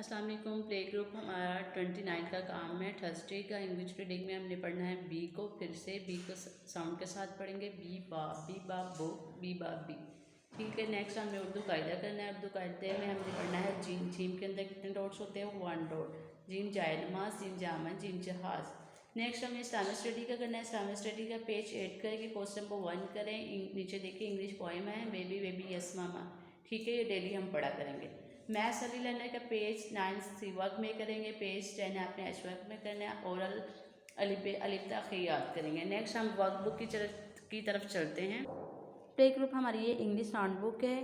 अस्सलाम वालेकुम। Play group हमारा 29 का काम है थर्सडे का। इंग्लिश रीडिंग में हमने पढ़ना है बी को। फिर से बी को साउंड के साथ पढ़ेंगे। बी बा बुक, बी बा बी। ठीक है। नेक्स्ट हमने उर्दू कायदा करना है। उर्दू कायदे में हमने पढ़ना है जीम। जीम के अंदर कितने डॉट्स होते हैं? 1 डॉट। जीम जाए नमाज, जीम जामन, जीम जहाज। नेक्स्ट हमें इस्लामिक स्टडी का करना है। इस्लामिक स्टडी का पेज 8 करेंगे। क्वेश्चन नंबर 1 करें। नीचे देखिए इंग्लिश पोएम है बेबी बेबी यस मामा। ठीक है, ये डेली हम पढ़ा करेंगे। मैथ्स अली लर्नर का पेज 9 सी वर्क में करेंगे। पेज 10 आपने एच वर्क में करना है। ओरल अलिफ तक याद करेंगे। नेक्स्ट हम वर्क बुक की तरफ चलते हैं। प्ले ग्रुप हमारी ये इंग्लिश साउंड बुक है।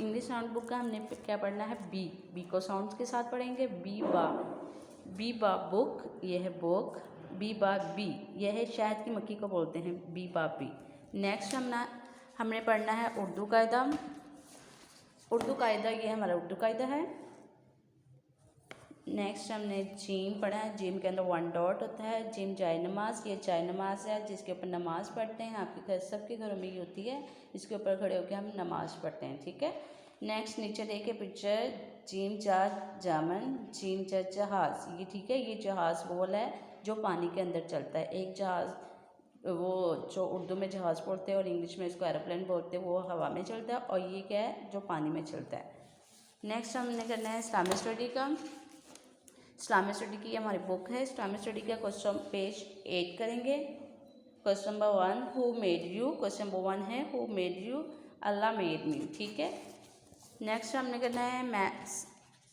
इंग्लिश साउंड बुक का हमने क्या पढ़ना है? बी। बी को साउंड्स के साथ पढ़ेंगे। बी बा बुक, ये है बुक। बी बा बी, यह है शहद की मक्खी को बोलते हैं बी बा बी। नेक्स्ट हमने पढ़ना है उर्दू कायदा। उर्दू कायदा, ये हमारा उर्दू कायदा है। नेक्स्ट हमने जीम पढ़ा है। जीम के अंदर 1 डॉट होता है। जीम जाए नमाज, ये जाए नमाज है जिसके ऊपर नमाज पढ़ते हैं। आपके घर सबके घरों में ये होती है, इसके ऊपर खड़े होकर हम नमाज पढ़ते हैं। ठीक है। नेक्स्ट नीचे देखिए पिक्चर, जीम जा जामन, जीम जा जहाज़। ये ठीक है, ये जहाज़ बोल है जो पानी के अंदर चलता है। एक जहाज़, वो जो उर्दू में जहाज़ बोलते हैं और इंग्लिश में इसको एरोप्लेन बोलते हैं, वो हवा में चलता है। और ये क्या है? जो पानी में चलता है। नेक्स्ट हमने करना है इस्लामिक स्टडी का। इस्लामिक स्टडी की हमारी बुक है। इस्लामिक स्टडी का क्वेश्चन पेज 8 करेंगे। Question number 1, who made you. Question number 1 है who made you? Allah made me. ठीक है। नेक्स्ट हमने करना है मैथ्स।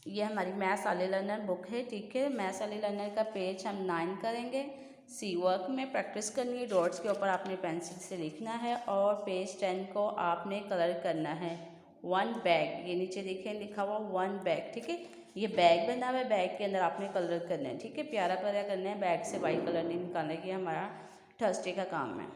ये हमारी मैथ्स अली लर्नर बुक है। ठीक है। मैथ्स अली लर्नर का पेज हम 9 करेंगे। सी वर्क में प्रैक्टिस करनी है। डॉट्स के ऊपर आपने पेंसिल से लिखना है और पेज 10 को आपने कलर करना है। 1 बैग, ये नीचे देखिए लिखा हुआ 1 बैग। ठीक है, ये बैग बना हुआ है। बैग के अंदर आपने कलर करना है। ठीक है, प्यारा प्यारा करना है। बैग से वाइट कलर नहीं निकालना है। ये हमारा थर्सडे का काम है।